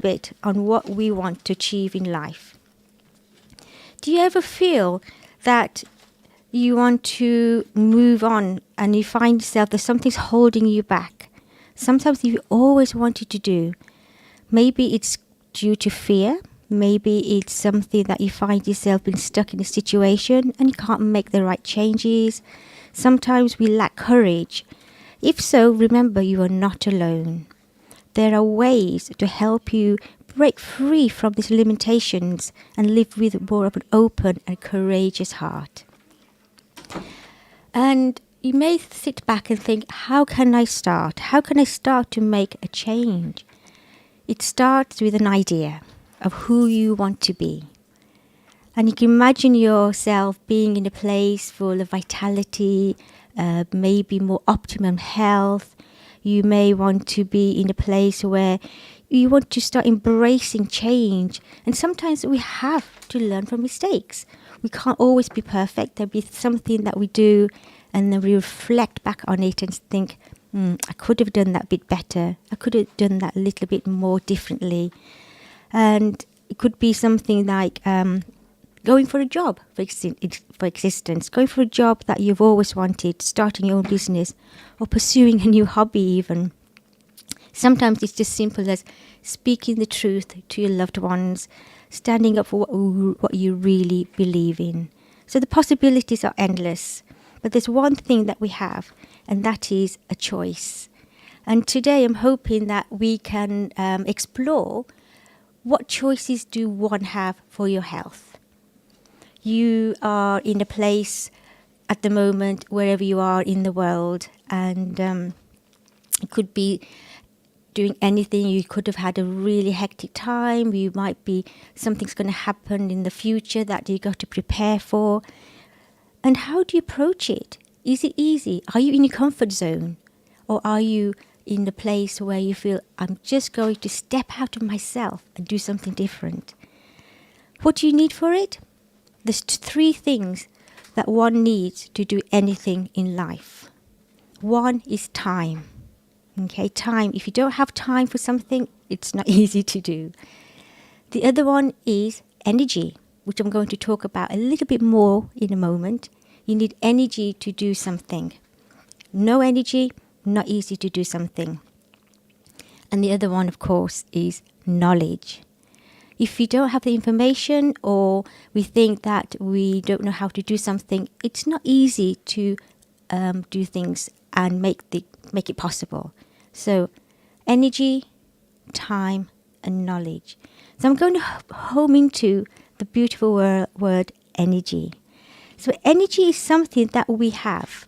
bit on what we want to achieve in life. Do you ever feel that you want to move on and you find yourself that something's holding you back? Sometimes you always wanted to do. Maybe it's due to fear. Maybe it's something that you find yourself being stuck in a situation and you can't make the right changes. Sometimes we lack courage. If so, remember you are not alone. There are ways to help you break free from these limitations and live with more of an open and courageous heart. And you may sit back and think, how can I start? How can I start to make a change? It starts with an idea of who you want to be. And you can imagine yourself being in a place full of vitality, maybe more optimum health. You may want to be in a place where you want to start embracing change. And sometimes we have to learn from mistakes. We can't always be perfect. There'll be something that we do and then we reflect back on it and think, I could have done that a bit better. I could have done that a little bit more differently. And it could be something like going for a job for existence, going for a job that you've always wanted, starting your own business, or pursuing a new hobby even. Sometimes it's just simple as speaking the truth to your loved ones, standing up for what you really believe in. So the possibilities are endless. But there's one thing that we have, and that is a choice. And today I'm hoping that we can explore what choices do one have for your health. You are in a place at the moment, wherever you are in the world, and it could be doing anything. You could have had a really hectic time. You might be, something's going to happen in the future that you got to prepare for. And how do you approach it? Is it easy? Are you in your comfort zone? Or are you in the place where you feel, I'm just going to step out of myself and do something different? What do you need for it? There's three things that one needs to do anything in life. One is time. Okay, time. If you don't have time for something, it's not easy to do. The other one is energy, which I'm going to talk about a little bit more in a moment. You need energy to do something. No energy, not easy to do something. And the other one, of course, is knowledge. If we don't have the information, or we think that we don't know how to do something, it's not easy to do things and make it possible. So energy, time, and knowledge. So I'm going to home into the beautiful word energy. So energy is something that we have.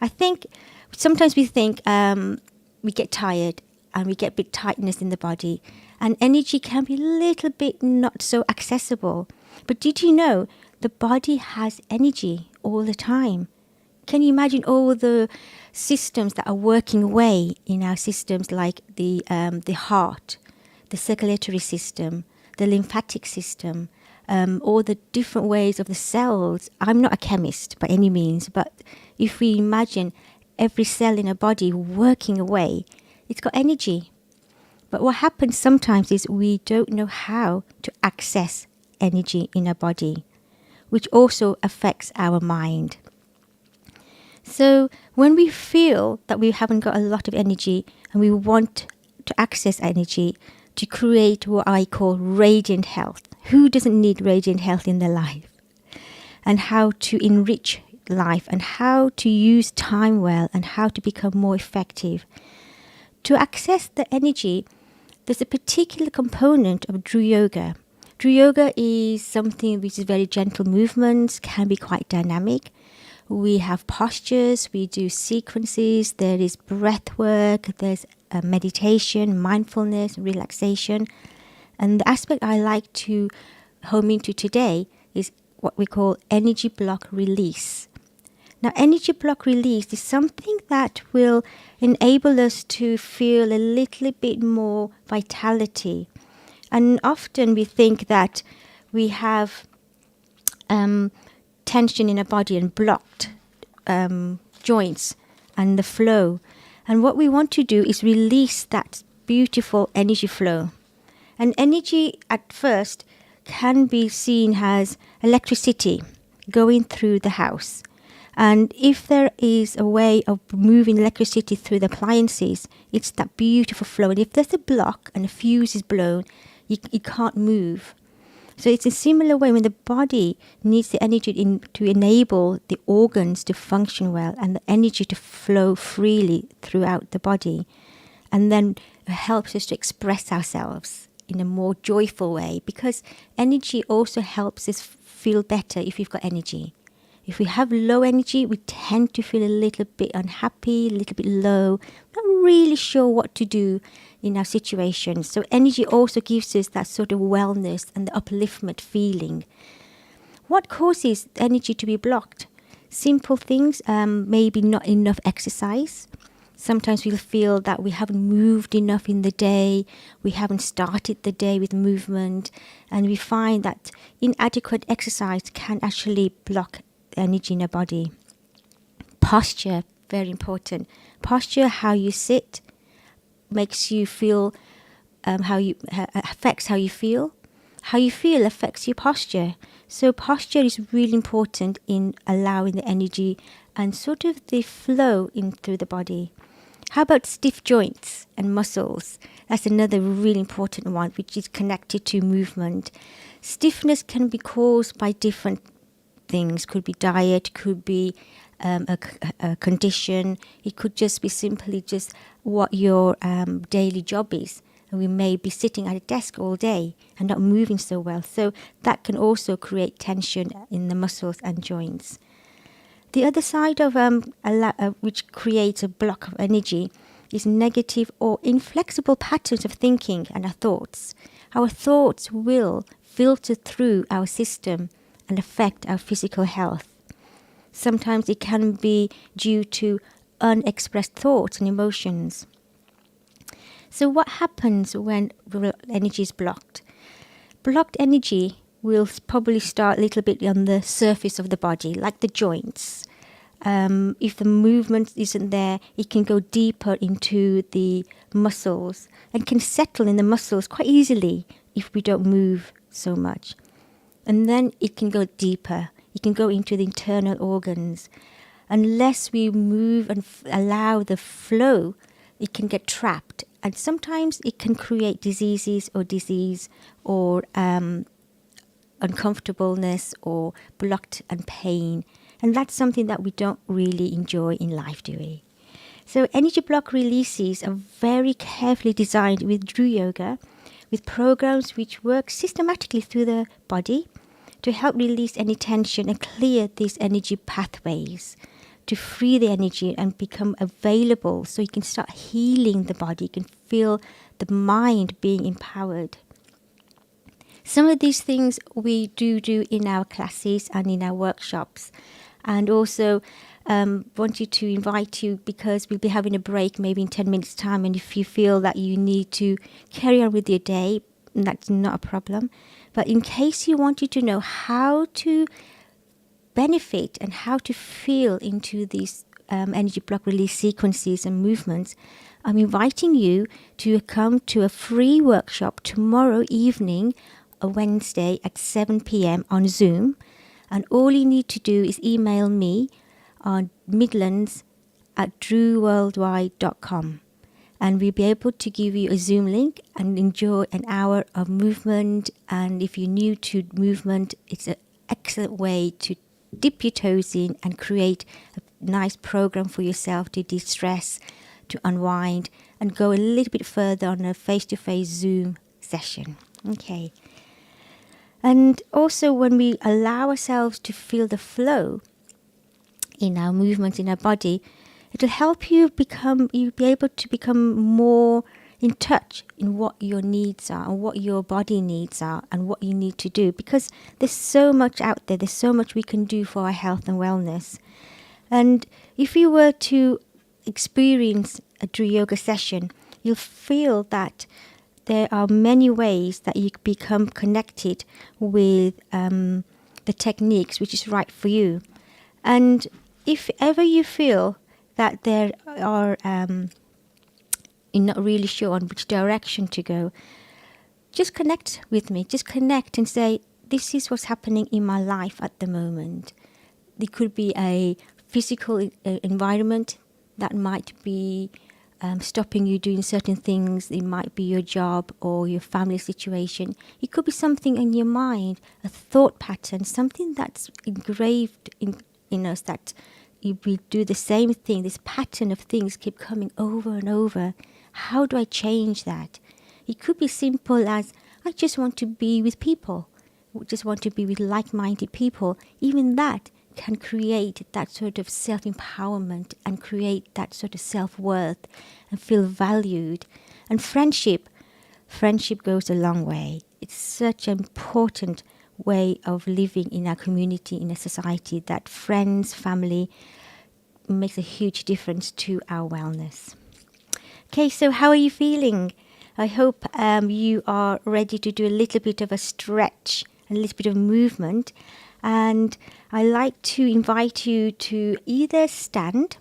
I think sometimes we think we get tired and we get a bit tightness in the body, and energy can be a little bit not so accessible. But did you know the body has energy all the time? Can you imagine all the systems that are working away in our systems, like the heart, the circulatory system, the lymphatic system, all the different ways of the cells? I'm not a chemist by any means, but if we imagine every cell in a body working away, it's got energy. But what happens sometimes is we don't know how to access energy in our body, which also affects our mind. So when we feel that we haven't got a lot of energy and we want to access energy to create what I call radiant health. Who doesn't need radiant health in their life? And how to enrich life and how to use time well and how to become more effective. To access the energy, there's a particular component of Drew Yoga. Drew Yoga is something which is very gentle movements, can be quite dynamic. We have postures, we do sequences, there is breath work, there's meditation, mindfulness, relaxation. And the aspect I like to home into today is what we call energy block release. Now, energy block release is something that will enable us to feel a little bit more vitality. And often we think that we have tension in our body and blocked joints and the flow. And what we want to do is release that beautiful energy flow. And energy at first can be seen as electricity going through the house. And if there is a way of moving electricity through the appliances, it's that beautiful flow. And if there's a block and a fuse is blown, you can't move. So it's a similar way when the body needs the energy to enable the organs to function well and the energy to flow freely throughout the body. And then it helps us to express ourselves in a more joyful way, because energy also helps us feel better if we've got energy. If we have low energy, we tend to feel a little bit unhappy, a little bit low, not really sure what to do in our situation. So energy also gives us that sort of wellness and the upliftment feeling. What causes energy to be blocked? Simple things, maybe not enough exercise. Sometimes we'll feel that we haven't moved enough in the day, we haven't started the day with movement, and we find that inadequate exercise can actually block energy in our body. Posture, very important. Posture, how you sit, makes you feel, affects how you feel. How you feel affects your posture. So posture is really important in allowing the energy and sort of the flow in through the body. How about stiff joints and muscles? That's another really important one, which is connected to movement. Stiffness can be caused by different things. Could be diet, could be a condition. It could just be simply just what your daily job is. And we may be sitting at a desk all day and not moving so well. So that can also create tension in the muscles and joints. The other side of which creates a block of energy is negative or inflexible patterns of thinking and our thoughts. Our thoughts will filter through our system and affect our physical health. Sometimes it can be due to unexpressed thoughts and emotions. So what happens when energy is blocked? Blocked energy will probably start a little bit on the surface of the body, like the joints. If the movement isn't there, it can go deeper into the muscles and can settle in the muscles quite easily if we don't move so much. And then it can go deeper. It can go into the internal organs. Unless we move and allow the flow, it can get trapped. And sometimes it can create disease or uncomfortableness or blocked and pain. And that's something that we don't really enjoy in life, do we? So energy block releases are very carefully designed with Drew Yoga, with programs which work systematically through the body to help release any tension and clear these energy pathways, to free the energy and become available so you can start healing the body, you can feel the mind being empowered. Some of these things we do in our classes and in our workshops. And also wanted to invite you, because we'll be having a break maybe in 10 minutes time, and if you feel that you need to carry on with your day, that's not a problem. But in case you wanted to know how to benefit and how to feel into these energy block release sequences and movements, I'm inviting you to come to a free workshop tomorrow evening, a Wednesday at 7 p.m. on Zoom. And all you need to do is email me on midlands@drewworldwide.com. And we'll be able to give you a Zoom link and enjoy an hour of movement. And if you're new to movement, it's an excellent way to dip your toes in and create a nice program for yourself to de-stress, to unwind, and go a little bit further on a face-to-face Zoom session. Okay. And also when we allow ourselves to feel the flow in our movements, in our body, it'll help you'll be able to become more in touch in what your needs are and what your body needs are and what you need to do. Because there's so much out there, there's so much we can do for our health and wellness. And if you were to experience a Drew Yoga session, you'll feel that there are many ways that you become connected with the techniques which is right for you. And if ever you feel that there are, you're not really sure on which direction to go, just connect with me. Just connect and say, this is what's happening in my life at the moment. It could be a physical environment that might be stopping you doing certain things. It might be your job or your family situation. It could be something in your mind, a thought pattern, something that's engraved in us, that we do the same thing. This pattern of things keep coming over and over. How do I change that? It could be simple as, I just want to be with people. I just want to be with like-minded people. Even that can create that sort of self-empowerment and create that sort of self-worth and feel valued. And friendship goes a long way. It's such an important way of living in our community, in a society, that friends, family makes a huge difference to our wellness. Okay, so how are you feeling? I hope you are ready to do a little bit of a stretch, a little bit of movement. And I like to invite you to either stand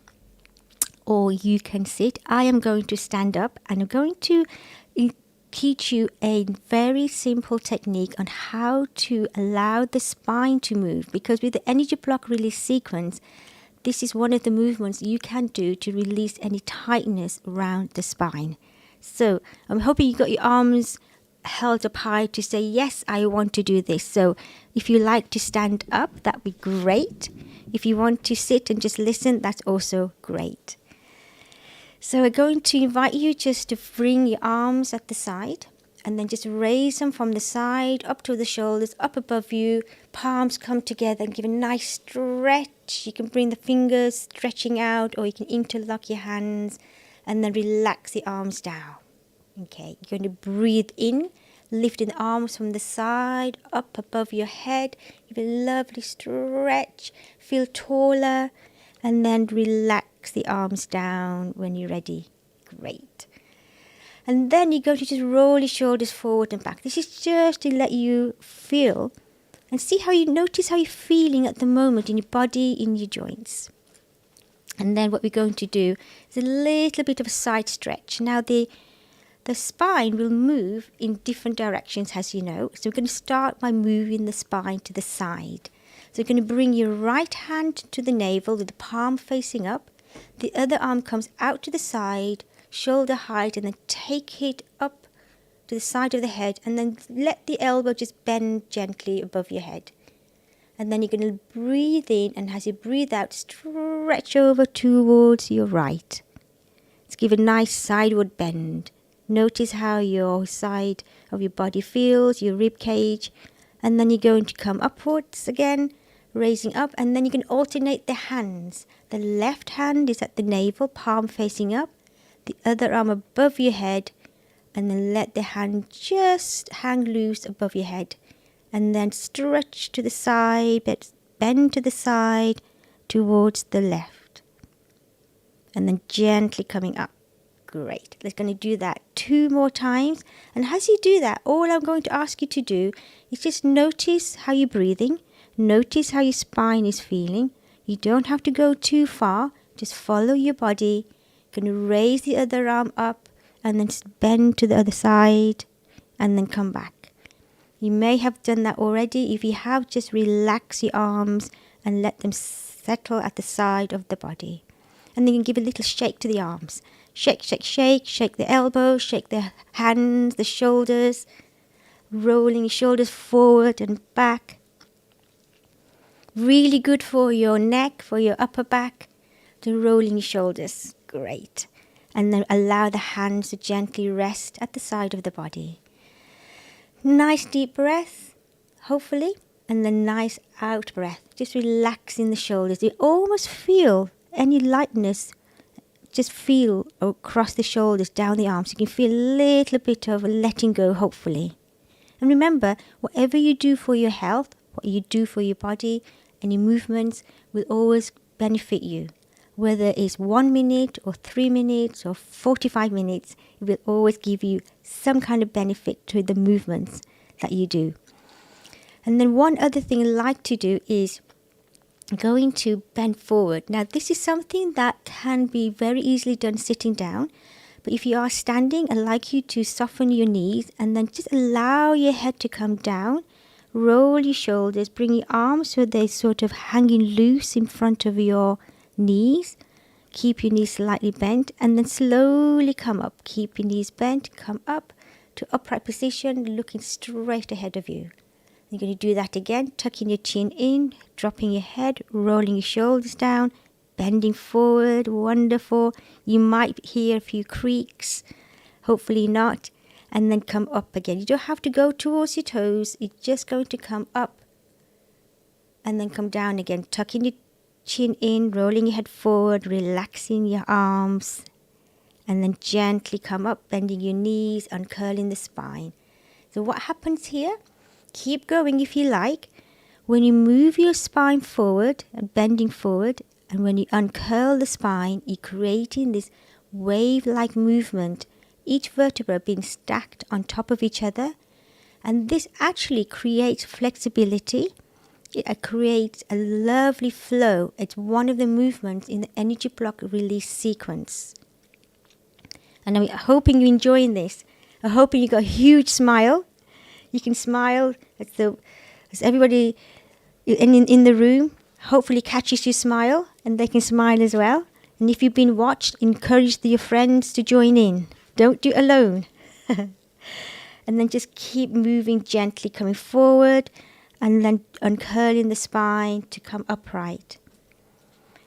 or you can sit. I am going to stand up and I'm going to teach you a very simple technique on how to allow the spine to move. Because with the energy block release sequence, this is one of the movements you can do to release any tightness around the spine. So I'm hoping you got your arms held up high to say, yes, I want to do this. So if you like to stand up, that'd be great. If you want to sit and just listen, that's also great. So we're going to invite you just to bring your arms at the side and then just raise them from the side up to the shoulders, up above you. Palms come together and give a nice stretch. You can bring the fingers stretching out, or you can interlock your hands and then relax the arms down. Okay, you're going to breathe in, lifting the arms from the side, up above your head. Give a lovely stretch, feel taller, and then relax the arms down when you're ready. Great. And then you're going to just roll your shoulders forward and back. This is just to let you feel and see how you notice how you're feeling at the moment in your body, in your joints. And then what we're going to do is a little bit of a side stretch. Now the spine will move in different directions, as you know. So we're going to start by moving the spine to the side. So you're going to bring your right hand to the navel with the palm facing up. The other arm comes out to the side, shoulder height, and then take it up to the side of the head, and then let the elbow just bend gently above your head. And then you're going to breathe in, and as you breathe out, stretch over towards your right. Let's give a nice sideward bend. Notice how your side of your body feels, your rib cage. And then you're going to come upwards again, raising up. And then you can alternate the hands. The left hand is at the navel, palm facing up. The other arm above your head. And then let the hand just hang loose above your head. And then stretch to the side, bend to the side, towards the left. And then gently coming up. Great. We're going to do that 2 more times. And as you do that, all I'm going to ask you to do is just notice how you're breathing. Notice how your spine is feeling. You don't have to go too far. Just follow your body. You're going to raise the other arm up and then just bend to the other side and then come back. You may have done that already. If you have, just relax your arms and let them settle at the side of the body. And then you can give a little shake to the arms. Shake, shake, shake. Shake the elbows, shake the hands, the shoulders. Rolling your shoulders forward and back. Really good for your neck, for your upper back. To rolling your shoulders. Great. And then allow the hands to gently rest at the side of the body. Nice deep breath, hopefully. And then nice out breath. Just relaxing the shoulders. You almost feel any lightness. Just feel across the shoulders, down the arms. You can feel a little bit of letting go, hopefully. And remember, whatever you do for your health, what you do for your body, any movements will always benefit you. Whether it's 1 minute or 3 minutes or 45 minutes, it will always give you some kind of benefit to the movements that you do. And then one other thing I like to do is going to bend forward. Now this is something that can be very easily done sitting down, But if you are standing, I'd like you to soften your knees and then just allow your head to come down. Roll your shoulders, bring your arms so they're sort of hanging loose in front of your knees. Keep your knees slightly bent and then slowly come up. Keep your knees bent, come up to upright position, looking straight ahead of you. You're going to do that again, tucking your chin in, dropping your head, rolling your shoulders down, bending forward. Wonderful. You might hear a few creaks, hopefully not. And then come up again. You don't have to go towards your toes. You're just going to come up and then come down again. Tucking your chin in, rolling your head forward, relaxing your arms. And then gently come up, bending your knees, uncurling the spine. So what happens here? Keep going if you like. When you move your spine forward and bending forward, and when you uncurl the spine, you're creating this wave-like movement, each vertebra being stacked on top of each other. And this actually creates flexibility. It creates a lovely flow. It's one of the movements in the energy block release sequence. And I'm hoping you're enjoying this. I'm hoping you got a huge smile. You can smile as everybody in the room hopefully catches your smile, and they can smile as well. And if you've been watched, encourage your friends to join in. Don't do it alone. And then just keep moving gently, coming forward, and then uncurling the spine to come upright.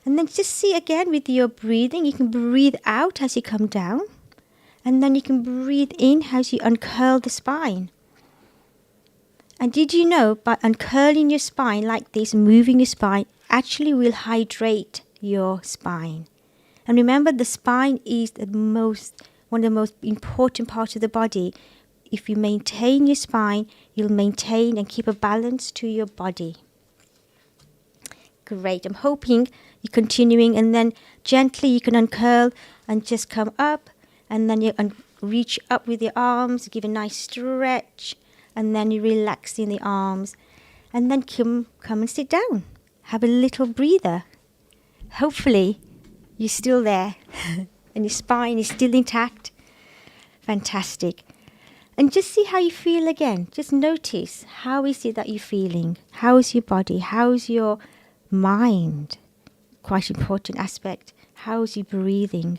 And then just see again with your breathing, you can breathe out as you come down, and then you can breathe in as you uncurl the spine. And did you know, by uncurling your spine like this, moving your spine, actually will hydrate your spine. And remember, the spine is one of the most important parts of the body. If you maintain your spine, you'll maintain and keep a balance to your body. Great. I'm hoping you're continuing, and then gently you can uncurl and just come up, and then you reach up with your arms, give a nice stretch, and then you relax in the arms, and then come and sit down. Have a little breather. Hopefully you're still there and your spine is still intact. Fantastic. And just see how you feel again. Just notice, how is it that you're feeling? How is your body? How's your mind? Quite important aspect. How's your breathing?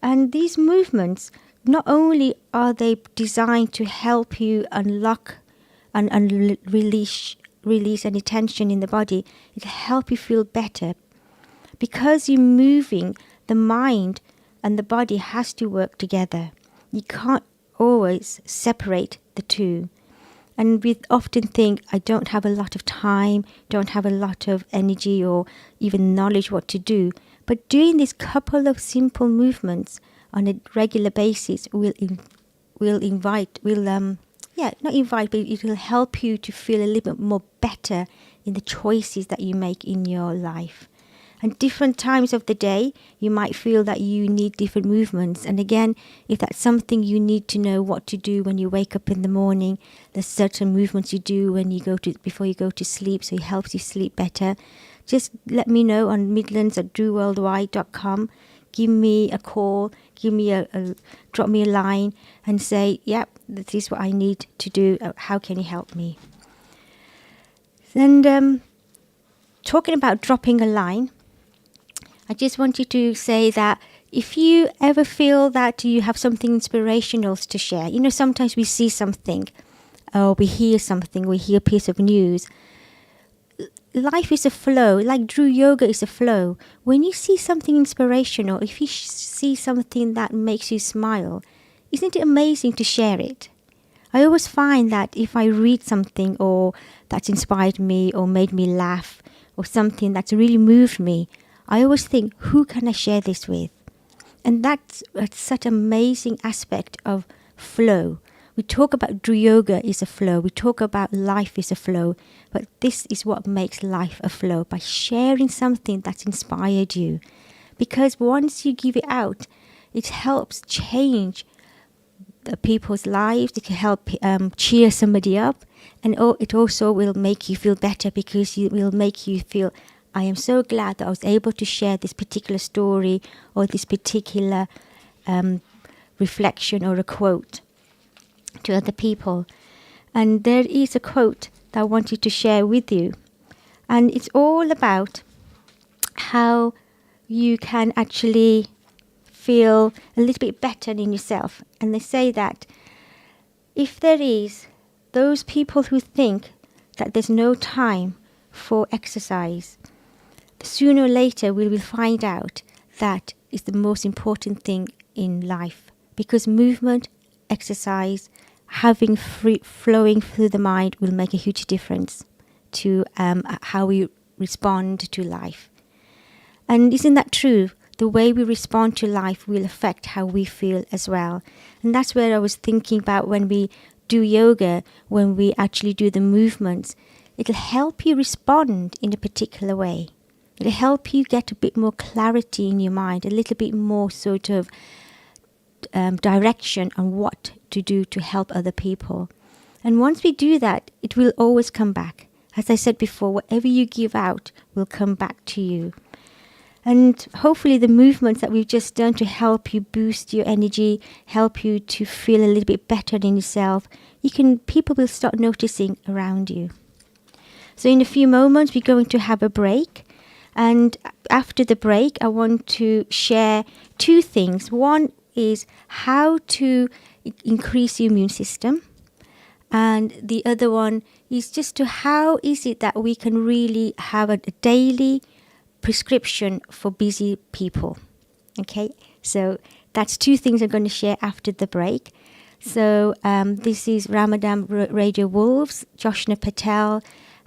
And these movements, not only are they designed to help you unlock and release any tension in the body, it'll help you feel better. Because you're moving, the mind and the body has to work together. You can't always separate the two. And we often think, I don't have a lot of time, don't have a lot of energy or even knowledge what to do. But doing these couple of simple movements on a regular basis will help you to feel a little bit more better in the choices that you make in your life. And different times of the day, you might feel that you need different movements. And again, if that's something you need to know what to do when you wake up in the morning, there's certain movements you do before you go to sleep, so it helps you sleep better. Just let me know on midlands@drworldwide.com. Give me a call, drop me a line and say, yep, this is what I need to do. How can you help me? And talking about dropping a line, I just want you to say that if you ever feel that you have something inspirational to share, sometimes we see something, or we hear something, we hear a piece of news. Life is a flow, like Drew Yoga is a flow. When you see something inspirational, if you see something that makes you smile, isn't it amazing to share it? I always find that if I read something or that's inspired me or made me laugh or something that's really moved me, I always think, who can I share this with? And that's such an amazing aspect of flow. We talk about Drew Yoga is a flow. We talk about life is a flow. But this is what makes life a flow, by sharing something that's inspired you. Because once you give it out, it helps change the people's lives. It can help cheer somebody up. And it also will make you feel better, because it will make you feel, I am so glad that I was able to share this particular story or this particular reflection or a quote to other people. And there is a quote that I wanted to share with you. And it's all about how you can actually feel a little bit better in yourself. And they say that if there is those people who think that there's no time for exercise, sooner or later we will find out that is the most important thing in life, because movement, exercise, having free flowing through the mind will make a huge difference to how we respond to life. And isn't that true? The way we respond to life will affect how we feel as well. And that's where I was thinking about when we do yoga, when we actually do the movements, it'll help you respond in a particular way. It'll help you get a bit more clarity in your mind, a little bit more sort of direction on what to do to help other people. And once we do that, it will always come back. As I said before, whatever you give out will come back to you. And hopefully the movements that we've just done to help you boost your energy, help you to feel a little bit better in yourself, people will start noticing around you. So in a few moments, we're going to have a break. And after the break, I want to share two things. One is how to increase your immune system. And the other one is just to how is it that we can really have a daily prescription for busy people. Okay, so that's two things I'm going to share after the break. So this is Ramadan Radio Wolves, Joshna Patel,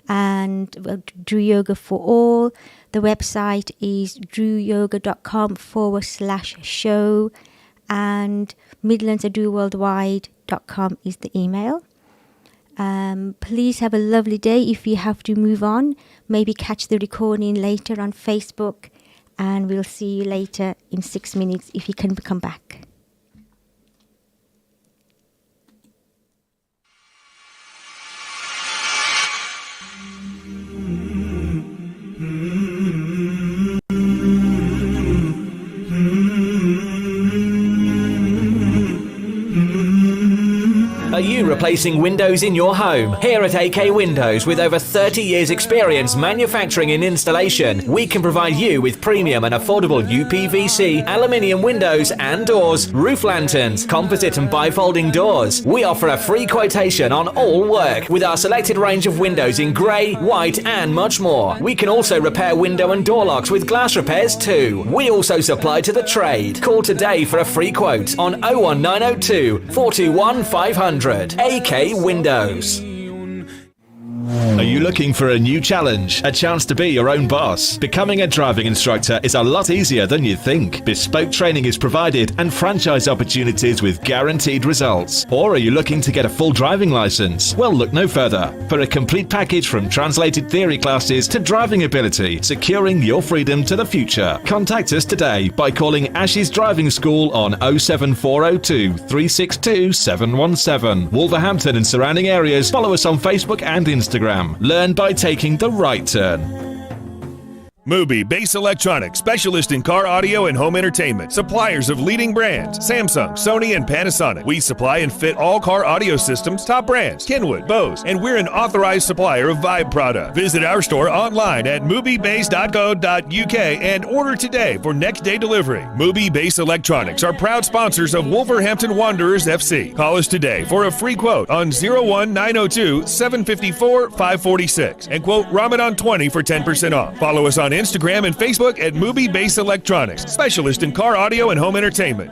and Drew Yoga for All. The website is drewyoga.com/show, and midlandsadoworldwide.com is the email. Please have a lovely day. If you have to move on, maybe catch the recording later on Facebook, and we'll see you later in 6 minutes if you can come back. Are you replacing windows in your home? Here at AK Windows, with over 30 years experience manufacturing and installation, we can provide you with premium and affordable UPVC, aluminium windows and doors, roof lanterns, composite and bifolding doors. We offer a free quotation on all work with our selected range of windows in grey, white and much more. We can also repair window and door locks with glass repairs too. We also supply to the trade. Call today for a free quote on 01902 421 500. AK Windows. Are you looking for a new challenge? A chance to be your own boss? Becoming a driving instructor is a lot easier than you think. Bespoke training is provided and franchise opportunities with guaranteed results. Or are you looking to get a full driving license? Well, look no further. For a complete package from translated theory classes to driving ability, securing your freedom to the future. Contact us today by calling Ash's Driving School on 07402 362 717. Wolverhampton and surrounding areas. Follow us on Facebook and Instagram. Learn by taking the right turn. Mubi Bass Electronics, specialist in car audio and home entertainment. Suppliers of leading brands, Samsung, Sony, and Panasonic. We supply and fit all car audio systems, top brands, Kenwood, Bose, and we're an authorized supplier of Vibe product. Visit our store online at mubibass.co.uk and order today for next day delivery. Mubi Bass Electronics are proud sponsors of Wolverhampton Wanderers FC. Call us today for a free quote on 01902 754 546 and quote Ramadan 20 for 10% off. Follow us on Instagram and Facebook at Mubi Bass Electronics, specialist in car audio and home entertainment.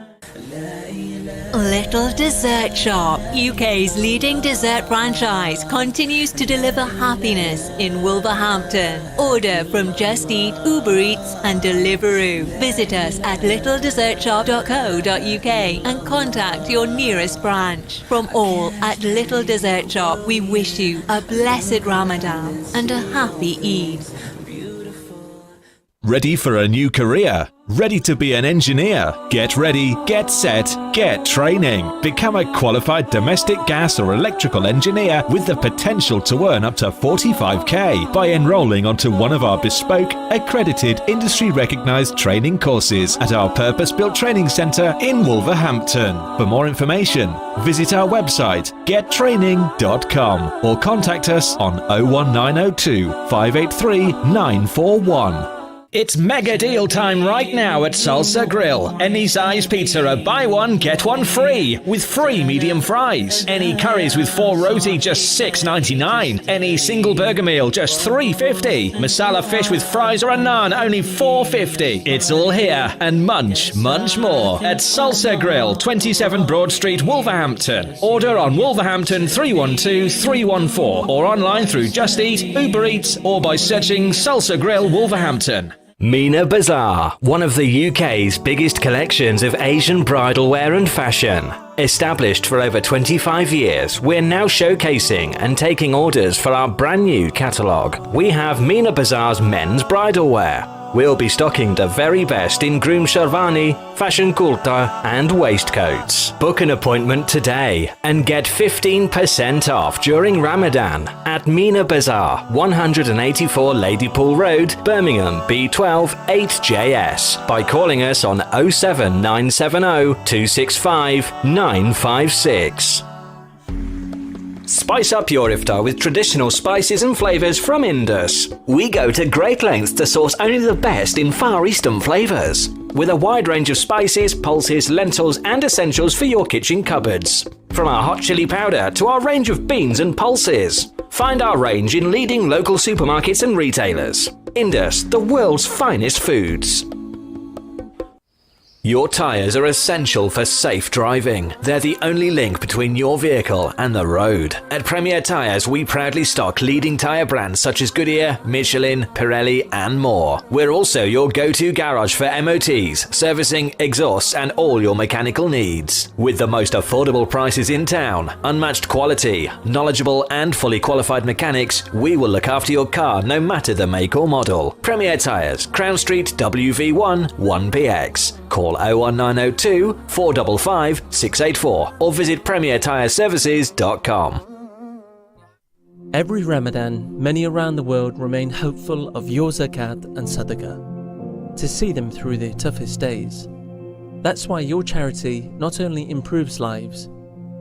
Little Dessert Shop, UK's leading dessert franchise, continues to deliver happiness in Wolverhampton. Order from Just Eat, Uber Eats and Deliveroo. Visit us at littledessertshop.co.uk and contact your nearest branch. From all at Little Dessert Shop, we wish you a blessed Ramadan and a happy Eid. Ready for a new career? Ready to be an engineer? Get ready, get set, get training. Become a qualified domestic gas or electrical engineer with the potential to earn up to 45k by enrolling onto one of our bespoke, accredited, industry-recognised training courses at our purpose-built training centre in Wolverhampton. For more information, visit our website gettraining.com or contact us on 01902 583 941. It's mega deal time right now at Salsa Grill. Any size pizza, a buy one, get one free, with free medium fries. Any curries with 4 roti, just $6.99. Any single burger meal, just $3.50. Masala fish with fries or a naan, only $4.50. It's all here and much more at Salsa Grill, 27 Broad Street, Wolverhampton. Order on Wolverhampton 312-314 or online through Just Eat, Uber Eats or by searching Salsa Grill Wolverhampton. Mina Bazaar, one of the UK's biggest collections of Asian bridal wear and fashion. Established for over 25 years, we're now showcasing and taking orders for our brand new catalogue. We have Mina Bazaar's men's bridal wear. We'll be stocking the very best in groom sherwani, fashion kurta and waistcoats. Book an appointment today and get 15% off during Ramadan at Mina Bazaar, 184 Ladypool Road, Birmingham, B12 8JS by calling us on 07970 265 956. Spice up your iftar with traditional spices and flavours from Indus. We go to great lengths to source only the best in Far Eastern flavours, with a wide range of spices, pulses, lentils and essentials for your kitchen cupboards. From our hot chili powder to our range of beans and pulses. Find our range in leading local supermarkets and retailers. Indus, the world's finest foods. Your tyres are essential for safe driving. They're the only link between your vehicle and the road. At Premier Tyres, we proudly stock leading tyre brands such as Goodyear, Michelin, Pirelli and more. We're also your go-to garage for MOTs, servicing, exhausts and all your mechanical needs. With the most affordable prices in town, unmatched quality, knowledgeable and fully qualified mechanics, we will look after your car no matter the make or model. Premier Tyres, Crown Street, WV1 1PX. Call 01902 455 684 or visit premiertyreservices.com. Every Ramadan, many around the world remain hopeful of your zakat and sadaqah, to see them through their toughest days. That's why your charity not only improves lives,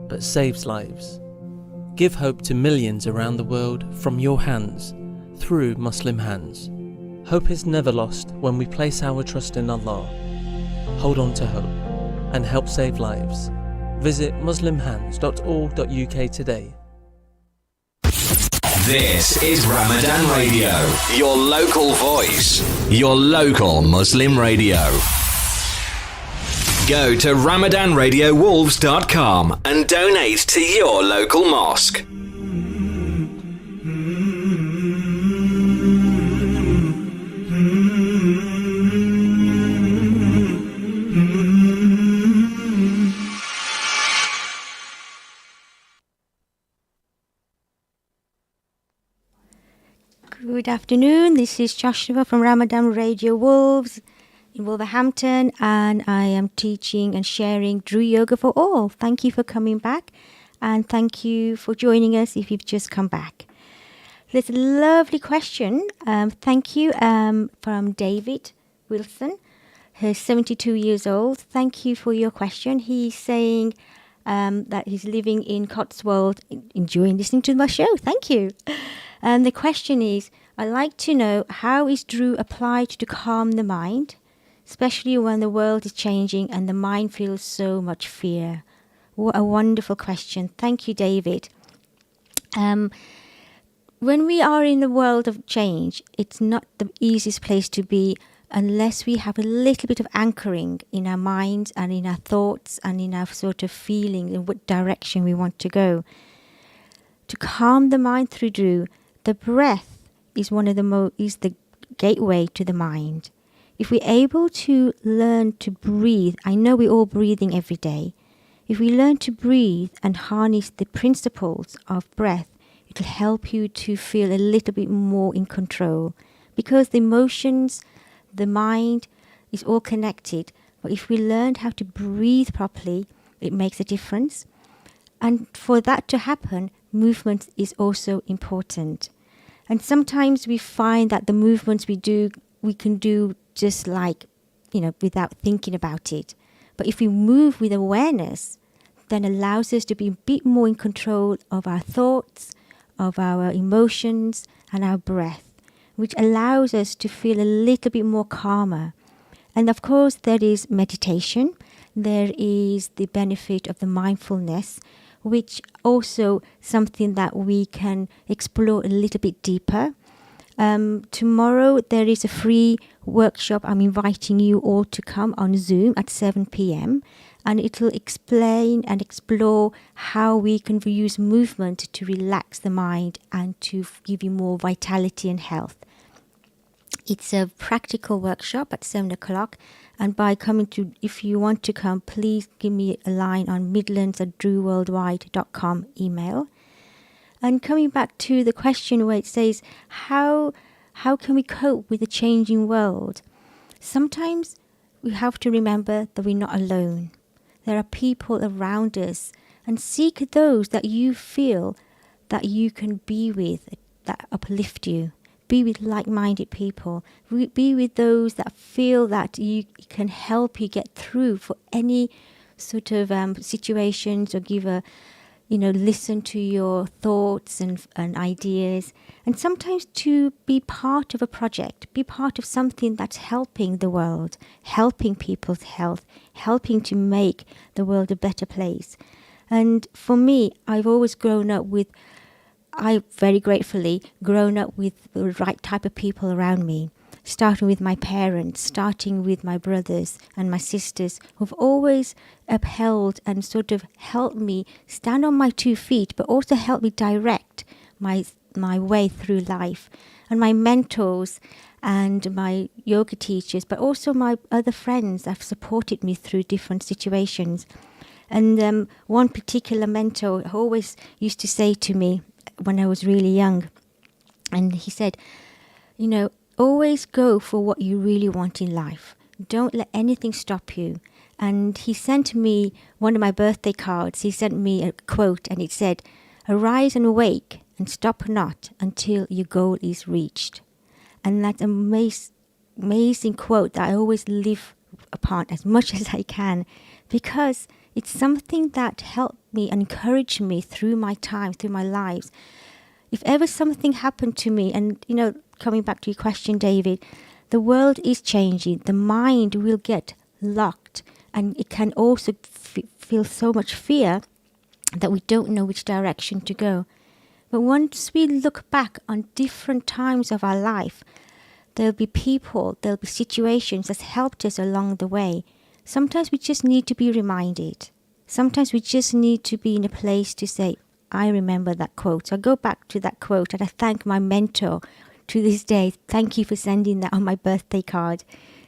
but saves lives. Give hope to millions around the world from your hands, through Muslim Hands. Hope is never lost when we place our trust in Allah. Hold on to hope and help save lives. Visit muslimhands.org.uk today. This is Ramadan Radio, your local voice, your local Muslim radio. Go to RamadanRadioWolves.com and donate to your local mosque. Good afternoon, this is Joshua from Ramadan Radio Wolves in Wolverhampton, and I am teaching and sharing Drew Yoga for All. Thank you for coming back, and thank you for joining us if you've just come back. There's a lovely question, thank you, from David Wilson, who's 72 years old. Thank you for your question. He's saying that he's living in Cotswold, enjoying listening to my show. Thank you. And the question is, I'd like to know, how is Drew applied to calm the mind, especially when the world is changing and the mind feels so much fear? What a wonderful question. Thank you, David. When we are in the world of change, it's not the easiest place to be unless we have a little bit of anchoring in our minds and in our thoughts and in our sort of feeling in what direction we want to go. To calm the mind through Drew, the breath is one of is the gateway to the mind. If we're able to learn to breathe, I know we're all breathing every day. If we learn to breathe and harness the principles of breath, it'll help you to feel a little bit more in control, because the emotions, the mind is all connected. But if we learn how to breathe properly, it makes a difference. And for that to happen, movement is also important. And sometimes we find that the movements we do, we can do just like, without thinking about it. But if we move with awareness, then allows us to be a bit more in control of our thoughts, of our emotions, and our breath, which allows us to feel a little bit more calmer. And of course, there is meditation. There is the benefit of the mindfulness, which also something that we can explore a little bit deeper. Tomorrow there is a free workshop. I'm inviting you all to come on Zoom at 7 p.m. and it will explain and explore how we can use movement to relax the mind and to give you more vitality and health. It's a practical workshop at 7 o'clock. And by coming to, if you want to come, please give me a line on midlands@drewworldwide.com email. And coming back to the question where it says, how can we cope with the changing world? Sometimes we have to remember that we're not alone. There are people around us, and seek those that you feel that you can be with, that uplift you. Be with like-minded people. Be with those that feel that you can help you get through for any sort of situations, or give listen to your thoughts and ideas. And sometimes to be part of a project, be part of something that's helping the world, helping people's health, helping to make the world a better place. And for me, I've always very gratefully grown up with the right type of people around me, starting with my parents, starting with my brothers and my sisters, who've always upheld and sort of helped me stand on my 2 feet, but also helped me direct my way through life. And my mentors and my yoga teachers, but also my other friends have supported me through different situations. And one particular mentor always used to say to me when I was really young, and he said, always go for what you really want in life. Don't let anything stop you. And he sent me one of my birthday cards. He sent me a quote, and it said, "Arise and awake and stop not until your goal is reached." And that's an amazing quote that I always live upon as much as I can, because it's something that helped me and encouraged me through my time, through my lives. If ever something happened to me, and coming back to your question, David, the world is changing. The mind will get locked, and it can also feel so much fear that we don't know which direction to go. But once we look back on different times of our life, there'll be people, there'll be situations that helped us along the way. Sometimes we just need to be reminded. Sometimes we just need to be in a place to say, I remember that quote. So I go back to that quote, and I thank my mentor to this day. Thank you for sending that on my birthday card.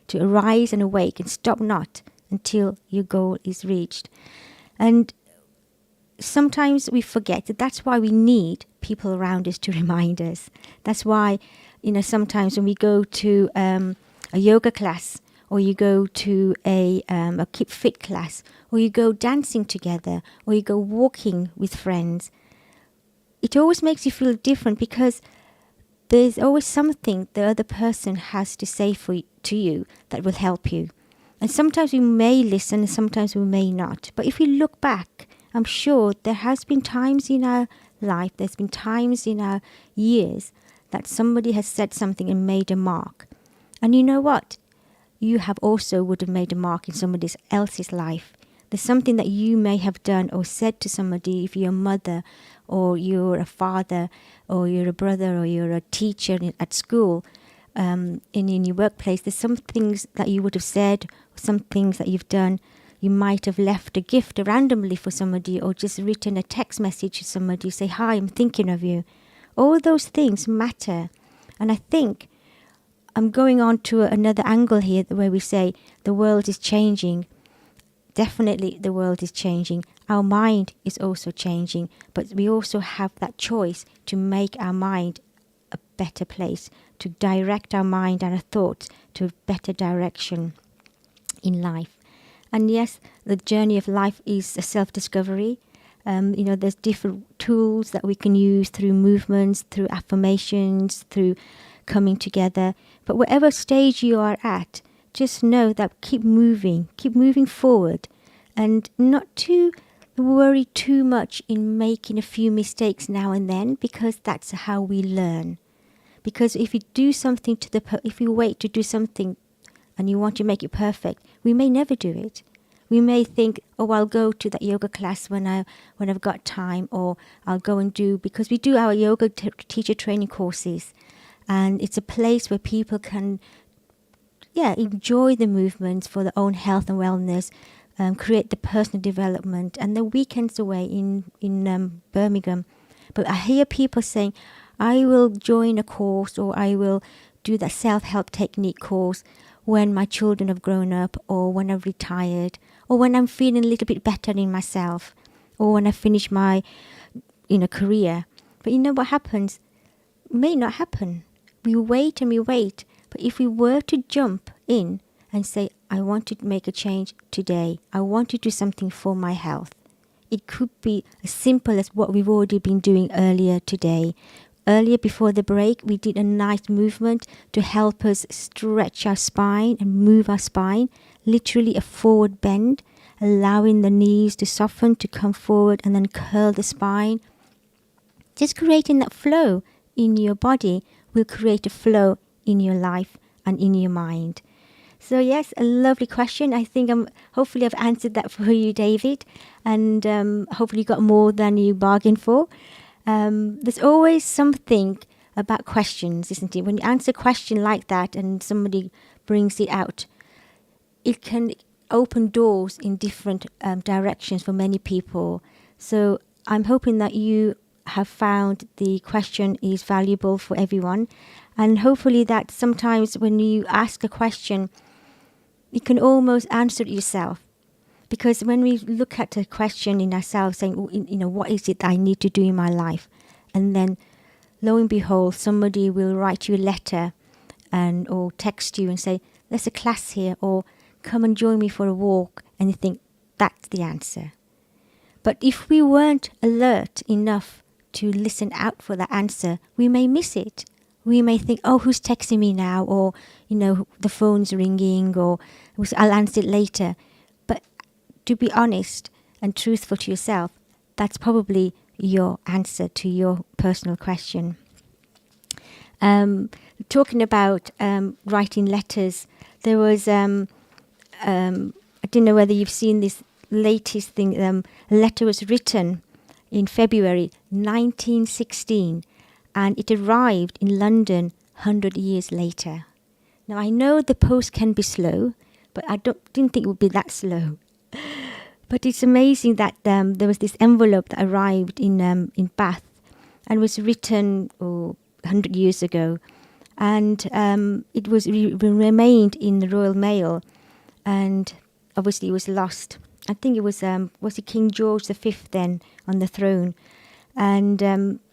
To arise and awake and stop not until your goal is reached. And sometimes we forget that that's why we need people around us to remind us. That's why, sometimes when we go to a yoga class, or you go to a Keep Fit class, or you go dancing together, or you go walking with friends, it always makes you feel different, because there's always something the other person has to say to you that will help you. And sometimes we may listen, and sometimes we may not. But if we look back, I'm sure there has been times in our life, there's been times in our years that somebody has said something and made a mark. And you know what? You have also would have made a mark in somebody else's life. There's something that you may have done or said to somebody, if you're a mother, or you're a father, or you're a brother, or you're a teacher at school, in your workplace. There's some things that you would have said, some things that you've done. You might have left a gift randomly for somebody, or just written a text message to somebody, say, "Hi, I'm thinking of you." All those things matter. And I think I'm going on to another angle here where we say the world is changing. Definitely the world is changing. Our mind is also changing, but we also have that choice to make our mind a better place, to direct our mind and our thoughts to a better direction in life. And yes, the journey of life is a self-discovery. There's different tools that we can use through movements, through affirmations, through coming together. But whatever stage you are at, just know that keep moving forward, and not to worry too much in making a few mistakes now and then, because that's how we learn. Because if you do something if you wait to do something and you want to make it perfect, we may never do it. We may think, oh, I'll go to that yoga class when I've got time, or I'll go and do, because we do our yoga teacher training courses, and it's a place where people can, enjoy the movements for their own health and wellness, create the personal development, and the weekends away in Birmingham. But I hear people saying, I will join a course, or I will do that self-help technique course when my children have grown up, or when I've retired, or when I'm feeling a little bit better in myself, or when I finish my career. But you know what happens? It may not happen. We wait and we wait. But if we were to jump in and say, I want to make a change today, I want to do something for my health, it could be as simple as what we've already been doing earlier today. Earlier, before the break, we did a nice movement to help us stretch our spine and move our spine, literally a forward bend, allowing the knees to soften, to come forward, and then curl the spine. Just creating that flow in your body will create a flow in your life and in your mind. So yes, a lovely question. I think hopefully I've answered that for you, David, and hopefully you got more than you bargained for. There's always something about questions, isn't it? When you answer a question like that and somebody brings it out, it can open doors in different directions for many people. So I'm hoping that you have found the question is valuable for everyone, and hopefully that sometimes when you ask a question, you can almost answer it yourself. Because when we look at a question in ourselves, saying, what is it that I need to do in my life? And then, lo and behold, somebody will write you a letter or text you and say, there's a class here, or come and join me for a walk. And you think, that's the answer. But if we weren't alert enough to listen out for that answer, we may miss it. We may think, oh, who's texting me now? Or, the phone's ringing, or I'll answer it later. To be honest and truthful to yourself, that's probably your answer to your personal question. Talking about writing letters, there was, I don't know whether you've seen this latest thing, a letter was written in February 1916, and it arrived in London 100 years later. Now, I know the post can be slow, but I didn't think it would be that slow. But it's amazing that there was this envelope that arrived in Bath and was written 100 years ago, and it was remained in the Royal Mail, and obviously it was lost. I think it was it King George V then on the throne, and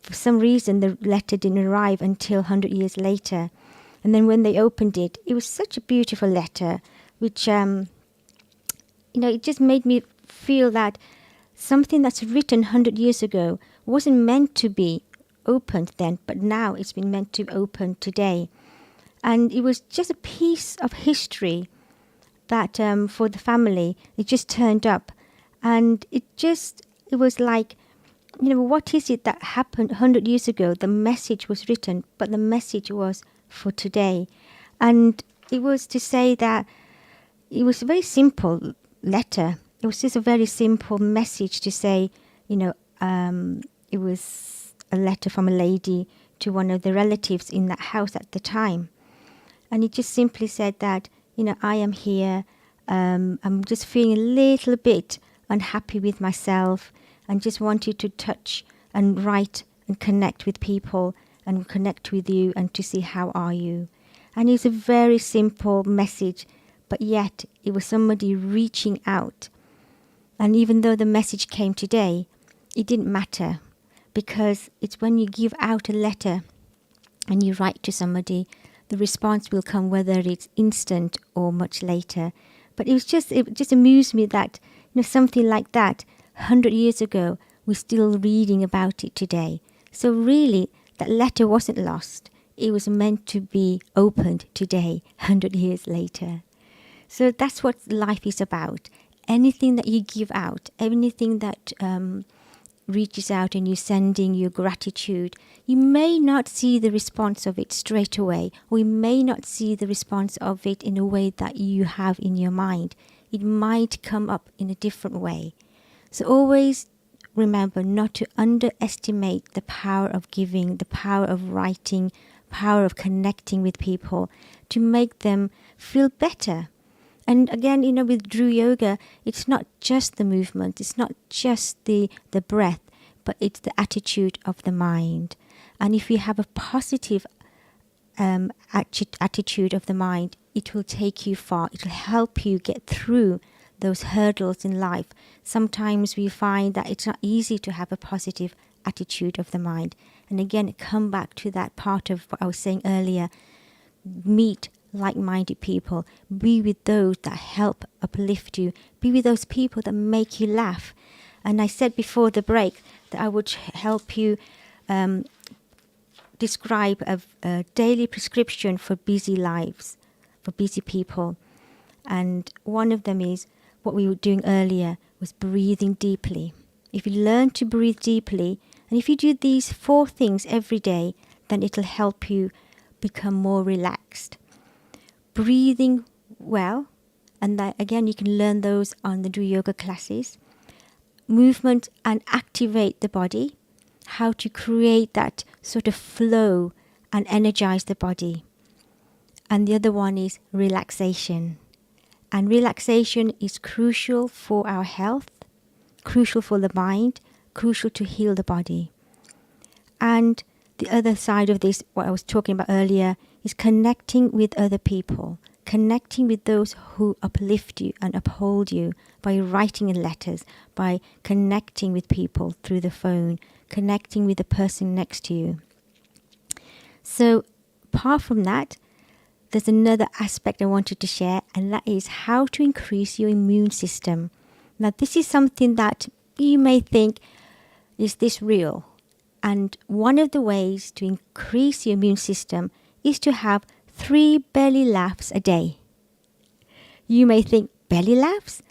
for some reason the letter didn't arrive until 100 years later, and then when they opened it, it was such a beautiful letter, which it just made me feel that something that's written 100 years ago wasn't meant to be opened then, but now it's been meant to open today. And it was just a piece of history that for the family, it just turned up. And it was like, what is it that happened 100 years ago? The message was written, but the message was for today. And it was to say that it was a very simple letter. It was just a very simple message to say, it was a letter from a lady to one of the relatives in that house at the time. And it just simply said that, I am here, I'm just feeling a little bit unhappy with myself, and just wanted to touch and write and connect with people and connect with you and to see how are you. And it's a very simple message, but yet it was somebody reaching out. And even though the message came today, it didn't matter, because it's when you give out a letter and you write to somebody the response will come, whether it's instant or much later. But it just amused me that, something like that 100 years ago, we're still reading about it today. So really, that letter wasn't lost. It was meant to be opened today, 100 years later. So that's what life is about. Anything that you give out, anything that reaches out and you're sending your gratitude, you may not see the response of it straight away, or you may not see the response of it in a way that you have in your mind. It might come up in a different way. So always remember not to underestimate the power of giving, the power of writing, power of connecting with people to make them feel better. And again, with Drew Yoga, it's not just the movement, it's not just the breath, but it's the attitude of the mind. And if you have a positive attitude of the mind, it will take you far. It will help you get through those hurdles in life. Sometimes we find that it's not easy to have a positive attitude of the mind. And again, come back to that part of what I was saying earlier. Meet like-minded people. Be with those that help uplift you. Be with those people that make you laugh. And I said before the break that I would help you describe a daily prescription for busy lives, for busy people. And one of them is what we were doing earlier, was breathing deeply. If you learn to breathe deeply, and if you do these 4 things every day, then it'll help you become more relaxed. Breathing well, and that, again, you can learn those on the Do Yoga classes. Movement and activate the body, how to create that sort of flow and energize the body. And the other one is relaxation. And relaxation is crucial for our health, crucial for the mind, crucial to heal the body. And the other side of this, what I was talking about earlier, is connecting with other people, connecting with those who uplift you and uphold you by writing in letters, by connecting with people through the phone, connecting with the person next to you. So apart from that, there's another aspect I wanted to share, and that is how to increase your immune system. Now, this is something that you may think, is this real? And one of the ways to increase your immune system is to have 3 belly laughs a day. You may think, belly laughs?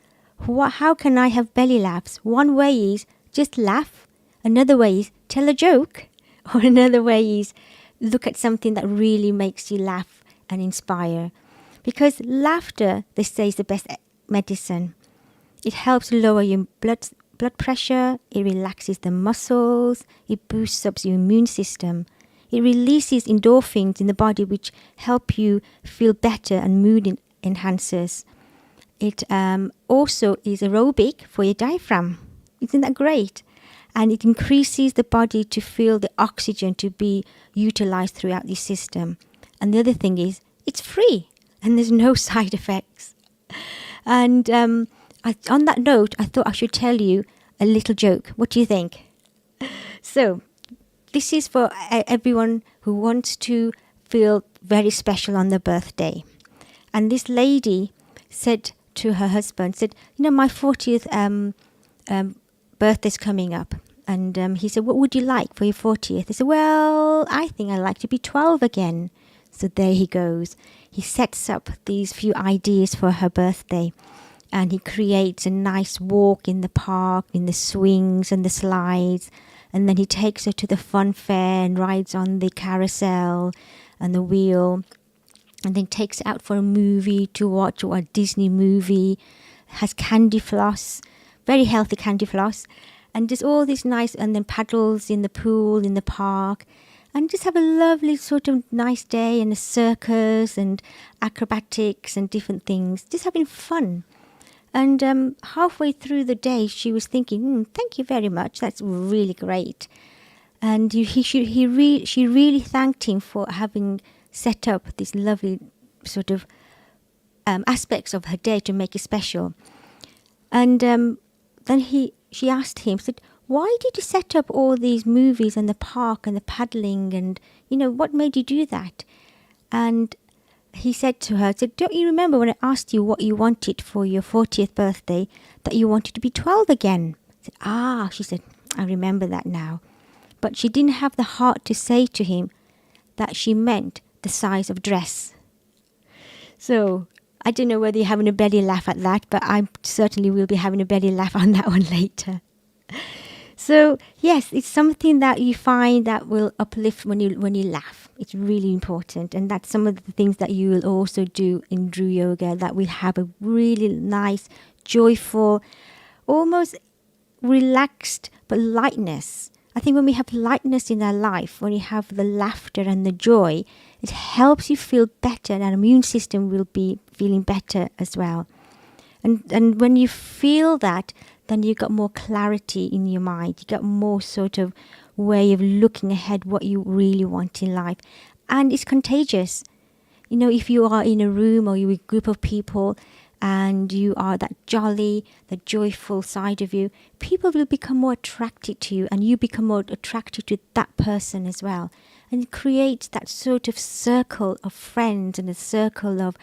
How can I have belly laughs? One way is just laugh. Another way is tell a joke. Or another way is look at something that really makes you laugh and inspire. Because laughter, they say, is the best medicine. It helps lower your blood pressure, it relaxes the muscles, it boosts up your immune system. It releases endorphins in the body which help you feel better and mood enhancers. It also is aerobic for your diaphragm. Isn't that great? And it increases the body to feel the oxygen to be utilized throughout the system. And the other thing is, it's free and there's no side effects. And on that note, I thought I should tell you a little joke. What do you think? So, this is for everyone who wants to feel very special on their birthday. And this lady said to her husband, my 40th birthday's coming up. And he said, what would you like for your 40th? He said, well, I think I'd like to be 12 again. So there he goes. He sets up these few ideas for her birthday. And he creates a nice walk in the park, in the swings and the slides. And then he takes her to the fun fair and rides on the carousel and the wheel. And then takes her out for a movie to watch, or a Disney movie. Has candy floss, very healthy candy floss. And just all this nice, and then paddles in the pool, in the park. And just have a lovely sort of nice day, and a circus and acrobatics and different things. Just having fun. And halfway through the day, she was thinking, thank you very much. That's really great. And she really thanked him for having set up this lovely sort of aspects of her day to make it special. And then she asked him, said, why did you set up all these movies and the park and the paddling and, what made you do that? And he said to her, don't you remember when I asked you what you wanted for your 40th birthday, that you wanted to be 12 again? She said, I remember that now. But she didn't have the heart to say to him that she meant the size of dress. So I don't know whether you're having a belly laugh at that, but I certainly will be having a belly laugh on that one later. So yes, it's something that you find that will uplift when you laugh. It's really important, and that's some of the things that you will also do in Drew Yoga, that will have a really nice, joyful, almost relaxed but lightness. I think when we have lightness in our life, when you have the laughter and the joy, it helps you feel better, and our immune system will be feeling better as well. And when you feel that, then you got more clarity in your mind. You got more sort of way of looking ahead what you really want in life. And it's contagious. You know, if you are in a room or you're with a group of people and you are that jolly, the joyful side of you, people will become more attracted to you, and you become more attracted to that person as well. And it creates that sort of circle of friends and a circle of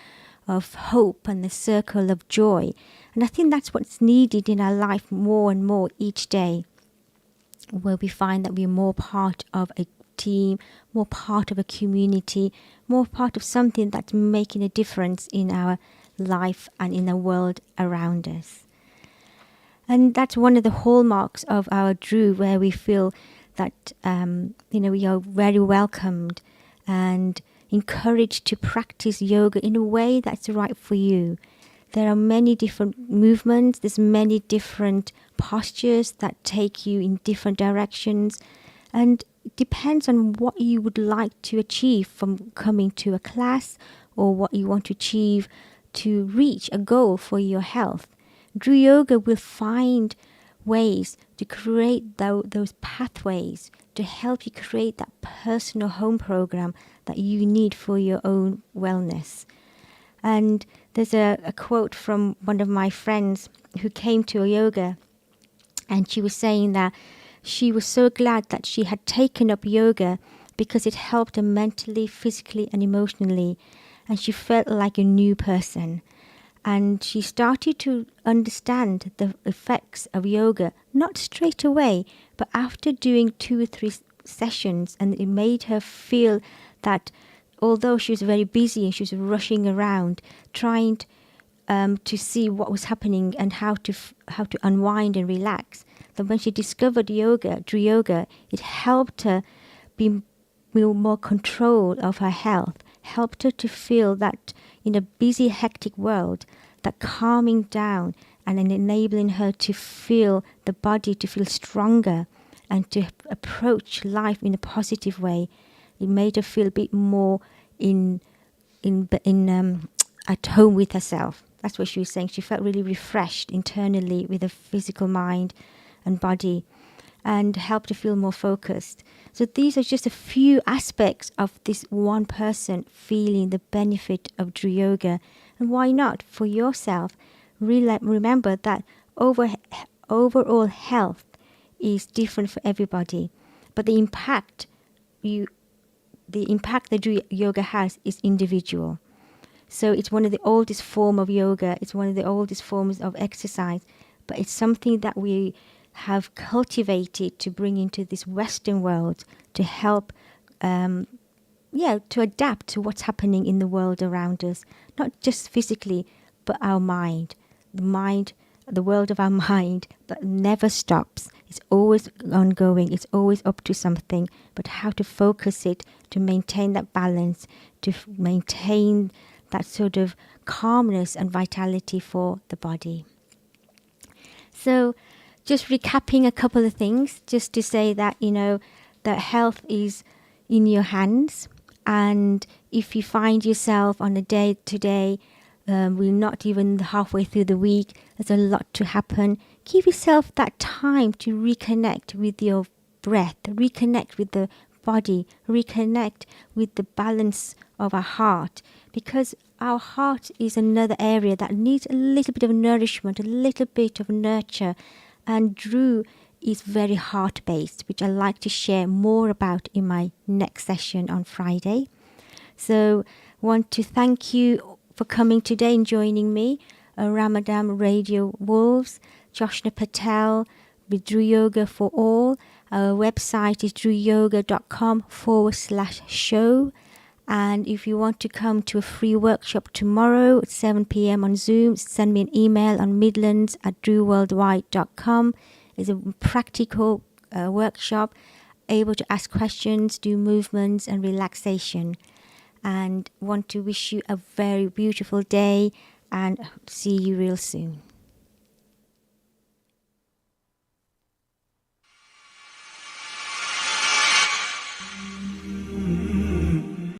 hope and the circle of joy. And I think that's what's needed in our life more and more each day, where we find that we're more part of a team, more part of a community, more part of something that's making a difference in our life and in the world around us. And that's one of the hallmarks of our Drew, where we feel that we are very welcomed and encouraged to practice yoga in a way that's right for you. There are many different movements, there's many different postures that take you in different directions, and it depends on what you would like to achieve from coming to a class, or what you want to achieve to reach a goal for your health. Drew Yoga will find ways to create those pathways to help you create that personal home program that you need for your own wellness. And there's a quote from one of my friends who came to a yoga, and she was saying that she was so glad that she had taken up yoga because it helped her mentally, physically and emotionally, and she felt like a new person. And she started to understand the effects of yoga, not straight away, but after doing 2 or 3 sessions, and it made her feel that although she was very busy and she was rushing around trying to see what was happening and how to unwind and relax, that when she discovered yoga, Drew Yoga, it helped her be more control of her health, helped her to feel that in a busy, hectic world, that calming down and enabling her to feel the body to feel stronger and to approach life in a positive way. It made her feel a bit more at home with herself. That's what she was saying. She felt really refreshed internally with her physical mind and body, and helped her feel more focused. So these are just a few aspects of this one person feeling the benefit of Drew Yoga. And why not for yourself? Remember that overall health is different for everybody, but the impact that Drew Yoga has is individual. So it's one of the oldest form of yoga. It's one of the oldest forms of exercise, but it's something that we have cultivated to bring into this Western world to help, to adapt to what's happening in the world around us, not just physically, but our mind. The world of our mind that never stops. It's always ongoing. It's always up to something, but how to focus it, to maintain that balance, to maintain that sort of calmness and vitality for the body. So just recapping a couple of things, just to say that, that health is in your hands. And if you find yourself on a day-to-day, we're not even halfway through the week, there's a lot to happen, give yourself that time to reconnect with your breath, reconnect with the body, reconnect with the balance of our heart, because our heart is another area that needs a little bit of nourishment, a little bit of nurture. And Drew is very heart-based, which I like to share more about in my next session on Friday. So want to thank you for coming today and joining me, Ramadan Radio Wolves, Joshna Patel with Drew Yoga for All. Our website is drewyoga.com/show. And if you want to come to a free workshop tomorrow at 7 p.m. on Zoom, send me an email on midlands@drewworldwide.com. It's a practical workshop, able to ask questions, do movements and relaxation. And want to wish you a very beautiful day and see you real soon.